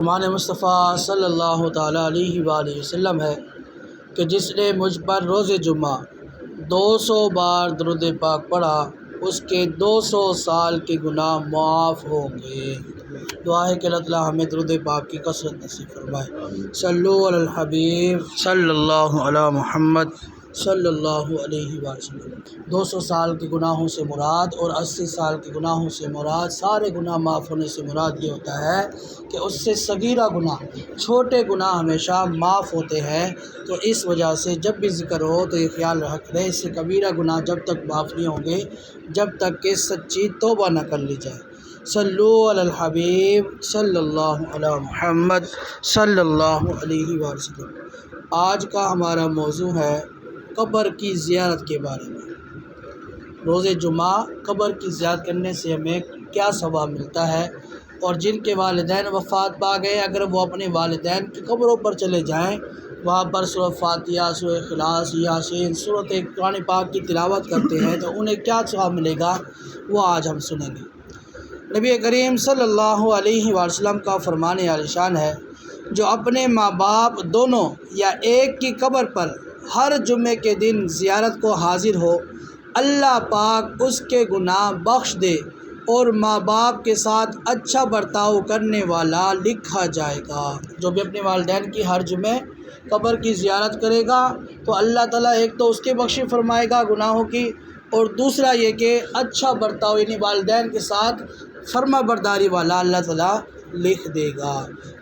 فرمان مصطفیٰ صلی اللہ تعالیٰ علیہ وآلہ وسلم ہے کہ جس نے مجھ پر روز جمعہ 200 بار درود پاک پڑھا اس کے 200 سال کے گناہ معاف ہوں گے۔ دعا ہے کہ اللہ تعالیٰ ہمیں درود پاک کی کثرت نصیب فرمائے۔ صلو علی الحبیب صلی اللہ علی محمد صلی اللہ علیہ وسلم۔ 200 سال کے گناہوں سے مراد اور 80 سال کے گناہوں سے مراد، سارے گناہ معاف ہونے سے مراد یہ ہوتا ہے کہ اس سے صغیرہ گناہ، چھوٹے گناہ ہمیشہ معاف ہوتے ہیں۔ تو اس وجہ سے جب بھی ذکر ہو تو یہ خیال رکھ لیں، اس سے کبیرہ گناہ جب تک معاف نہیں ہوں گے جب تک کہ سچی توبہ نہ کر لی جائے۔ صلو علی الحبیب صلی اللہ علی محمد صلی اللہ علیہ وسلم۔ آج کا ہمارا موضوع ہے قبر کی زیارت کے بارے میں۔ روز جمعہ قبر کی زیارت کرنے سے ہمیں کیا ثواب ملتا ہے، اور جن کے والدین وفات پا گئے اگر وہ اپنے والدین کی قبروں پر چلے جائیں، وہاں پر سورۃ فاتحہ، سورۃ اخلاص، یاسین، سورۃ قرآن پاک کی تلاوت کرتے ہیں تو انہیں کیا ثواب ملے گا، وہ آج ہم سنیں گے۔ نبی کریم صلی اللہ علیہ وسلم کا فرمان عالی شان ہے، جو اپنے ماں باپ دونوں یا ایک کی قبر پر ہر جمعے کے دن زیارت کو حاضر ہو، اللہ پاک اس کے گناہ بخش دے اور ماں باپ کے ساتھ اچھا برتاؤ کرنے والا لکھا جائے گا۔ جو بھی اپنے والدین کی ہر جمعے قبر کی زیارت کرے گا تو اللہ تعالیٰ ایک تو اس کی بخشی فرمائے گا گناہوں کی، اور دوسرا یہ کہ اچھا برتاؤ یعنی والدین کے ساتھ فرما برداری والا اللہ تعالیٰ لکھ دے گا۔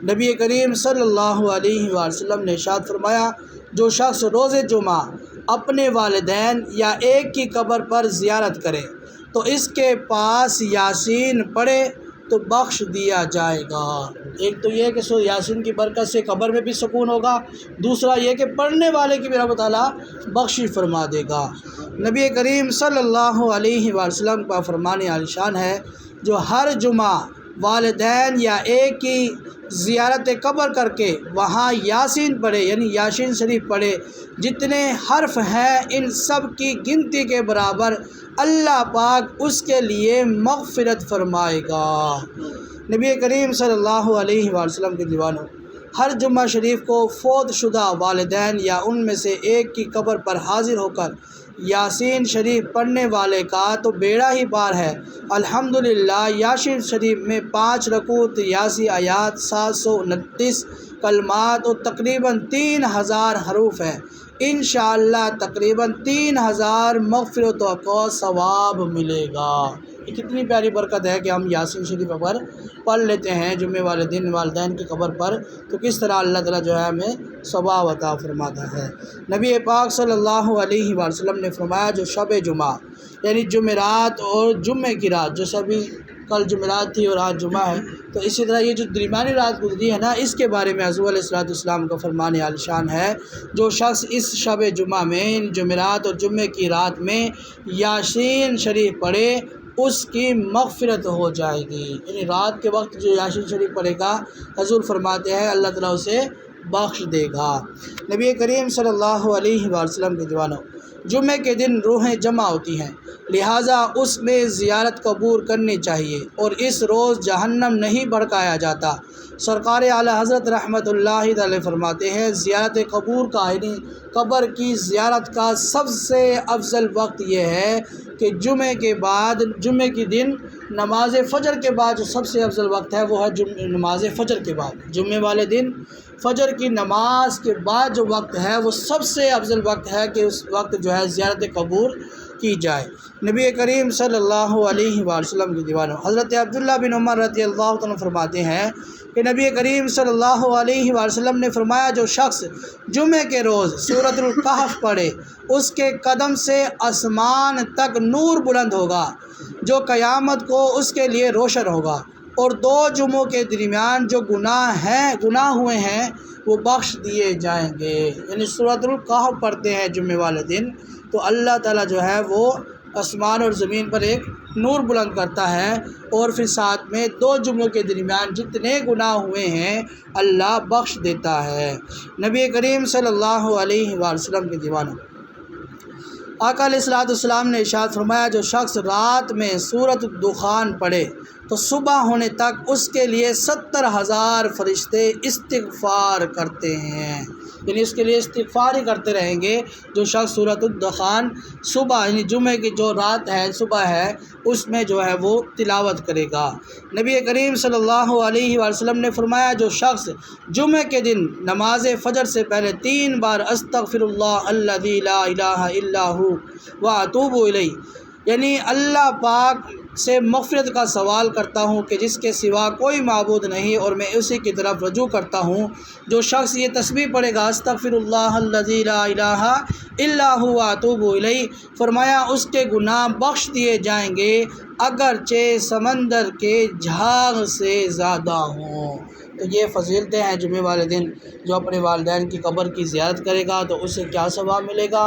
نبی کریم صلی اللہ علیہ وسلم نے ارشاد فرمایا، جو شخص روز جمعہ اپنے والدین یا ایک کی قبر پر زیارت کرے تو اس کے پاس یاسین پڑھے تو بخش دیا جائے گا۔ ایک تو یہ کہ سو یاسین کی برکت سے قبر میں بھی سکون ہوگا، دوسرا یہ کہ پڑھنے والے کی بھی رب تعالیٰ بخشی فرما دے گا۔ نبی کریم صلی اللہ علیہ وسلم کا فرمان عالی شان ہے، جو ہر جمعہ والدین یا ایک کی زیارت قبر کر کے وہاں یاسین پڑھے یعنی یاسین شریف پڑھے، جتنے حرف ہیں ان سب کی گنتی کے برابر اللہ پاک اس کے لیے مغفرت فرمائے گا۔ نبی کریم صلی اللہ علیہ وسلم کے دیوانوں، ہر جمعہ شریف کو فوت شدہ والدین یا ان میں سے ایک کی قبر پر حاضر ہو کر یاسین شریف پڑھنے والے کا تو بیڑا ہی پار ہے۔ الحمدللہ یاسین شریف میں 5 رکوع 83 آیات، 729 کلمات اور تقریباً 3000 حروف ہیں۔ انشاءاللہ تقریباً 3000 مغفرتوں کا ثواب ملے گا۔ یہ کتنی پیاری برکت ہے کہ ہم یاسین شریف پر پڑھ لیتے ہیں جمعے والے دن والدین کی قبر پر، تو کس طرح اللہ تعالیٰ جو ہے ہمیں ثواب عطا فرماتا ہے۔ نبی پاک صلی اللہ علیہ وسلم نے فرمایا، جو شب جمعہ یعنی جمعرات اور جمعے کی رات، جو سبھی کل جمعرات تھی اور آج جمعہ ہے، تو اسی طرح یہ جو درمیانی رات گزری ہے نا، اس کے بارے میں حضور علیہ السلام کا فرمان عالی شان ہے، جو شخص اس شب جمعہ میں جمعرات اور جمعے کی رات میں یاسین شریف پڑھے اس کی مغفرت ہو جائے گی۔ یعنی رات کے وقت جو یاسین شریف پڑھے گا، حضور فرماتے ہیں اللہ تعالیٰ اسے بخش دے گا۔ نبی کریم صلی اللہ علیہ وسلم کے دیوانوں، جمعے کے دن روحیں جمع ہوتی ہیں، لہٰذا اس میں زیارت قبول کرنی چاہیے، اور اس روز جہنم نہیں بھڑکایا جاتا۔ سرکار اعلیٰ حضرت رحمۃ اللہ علیہ فرماتے ہیں، زیارت قبور کا یعنی قبر کی زیارت کا سب سے افضل وقت یہ ہے کہ جمعے کے بعد، جمعے کے دن نماز فجر کے بعد جو سب سے افضل وقت ہے وہ ہے نماز فجر کے بعد۔ جمعے والے دن فجر کی نماز کے بعد جو وقت ہے وہ سب سے افضل وقت ہے کہ اس وقت جو ہے زیارت قبور کی جائے۔ نبی کریم صلی اللہ علیہ وسلم کے دیوانوں، حضرت عبداللہ بن عمر رضی اللہ عنہ فرماتے ہیں کہ نبی کریم صلی اللہ علیہ وسلم نے فرمایا، جو شخص جمعے کے روز سورۃ الکہف پڑھے اس کے قدم سے آسمان تک نور بلند ہوگا، جو قیامت کو اس کے لیے روشن ہوگا، اور 2 جمعوں کے درمیان جو گناہ ہوئے ہیں وہ بخش دیے جائیں گے۔ یعنی سورۃ الکہف پڑھتے ہیں جمعے والے دن تو اللہ تعالیٰ جو ہے وہ آسمان اور زمین پر ایک نور بلند کرتا ہے، اور پھر ساتھ میں 2 جمعوں کے درمیان جتنے گناہ ہوئے ہیں اللہ بخش دیتا ہے۔ نبی کریم صلی اللہ علیہ وسلم کے دیوانوں، آقا علیہ السلام نے ارشاد فرمایا، جو شخص رات میں سورۃ الدخان پڑھے تو صبح ہونے تک اس کے لیے 70,000 فرشتے استغفار کرتے ہیں، یعنی اس کے لیے استغفار ہی کرتے رہیں گے۔ جو شخص سورۃ الدخان صبح یعنی جمعے کی جو رات ہے، صبح ہے، اس میں جو ہے وہ تلاوت کرے گا۔ نبی کریم صلی اللہ علیہ وآلہ وسلم نے فرمایا، جو شخص جمعے کے دن نماز فجر سے پہلے 3 بار استغفر اللہ الذی لا الہ الا ہو واتوب الیہ، یعنی اللہ پاک سے مغفرت کا سوال کرتا ہوں کہ جس کے سوا کوئی معبود نہیں اور میں اسی کی طرف رجوع کرتا ہوں، جو شخص یہ تسبیح پڑھے گا استغفر اللہ الذی لا الہ الا ہو واتوب الیہ، فرمایا اس کے گناہ بخش دیے جائیں گے اگرچہ سمندر کے جھاگ سے زیادہ ہوں۔ تو یہ فضیلتیں ہیں جمعے والے دن۔ جو اپنے والدین کی قبر کی زیارت کرے گا تو اسے کیا ثواب ملے گا،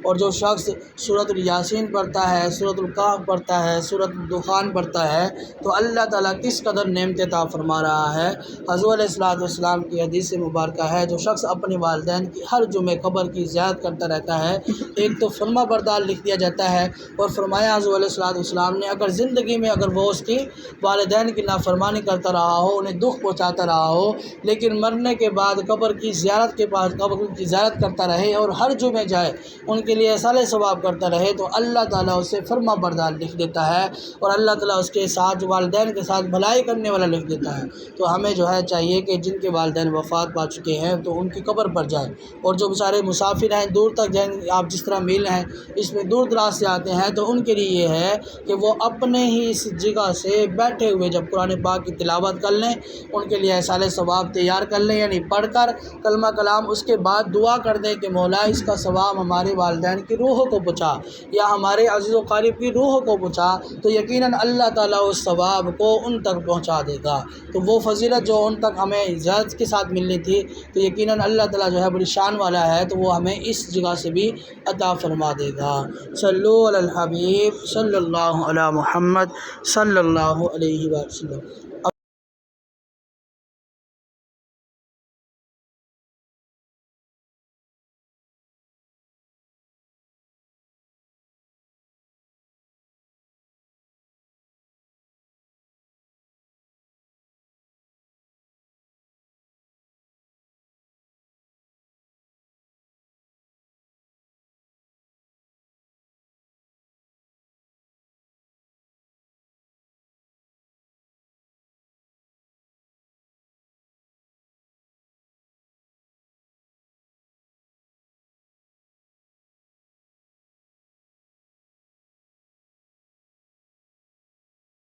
اور جو شخص سورۃ الیاسین پڑھتا ہے، سورۃ الکہف پڑھتا ہے، سورۃ الدخان پڑھتا ہے، تو اللہ تعالیٰ کس قدر نعمت عطا فرما رہا ہے۔ حضور علیہ الصلوۃ والسلام کی حدیث مبارکہ ہے، جو شخص اپنے والدین کی ہر جمعے قبر کی زیارت کرتا رہتا ہے، ایک تو فرما بردار لکھ دیا جاتا ہے، اور فرمایا حضور علیہ الصلوۃ والسلام نے اگر زندگی میں اگر وہ اس کی والدین کی نافرمانی کرتا رہا ہو، انہیں دکھ پہنچاتا رہا ہو، لیکن مرنے کے بعد قبر کی زیارت کے بعد قبر کی زیارت کرتا رہے اور ہر جمعے جائے ان کے لیے ایصال ثواب کرتا رہے، تو اللہ تعالیٰ اسے فرما بردار لکھ دیتا ہے، اور اللہ تعالیٰ اس کے ساتھ والدین کے ساتھ بھلائی کرنے والا لکھ دیتا ہے۔ تو ہمیں جو ہے چاہیے کہ جن کے والدین وفات پا چکے ہیں تو ان کی قبر پر جائیں، اور جو بیچارے مسافر ہیں دور تک جائیں، آپ جس طرح میل ہیں اس میں دور دراز سے آتے ہیں، تو ان کے لیے یہ ہے کہ وہ اپنے ہی اس جگہ سے بیٹھے ہوئے جب قرآن پاک کی تلاوت کر لیں، ان کے لیے ایصال ثواب تیار کر لیں، یعنی پڑھ کر کلمہ کلام، اس کے بعد دعا کر دیں کہ مولا اس کا ثواب ہمارے والدین کی روحوں کو پہنچا یا ہمارے عزیز و قریب کی روحوں کو پہنچا، تو یقیناً اللہ تعالیٰ اس ثواب کو ان تک پہنچا دے گا۔ تو وہ فضیلت جو ان تک ہمیں اجازت کے ساتھ ملنی تھی، تو یقیناً اللہ تعالیٰ جو ہے بڑی شان والا ہے، تو وہ ہمیں اس جگہ سے بھی عطا فرما دے گا۔ صلو علی الحبیب صلی اللہ علی محمد صلی اللہ علیہ وسلم۔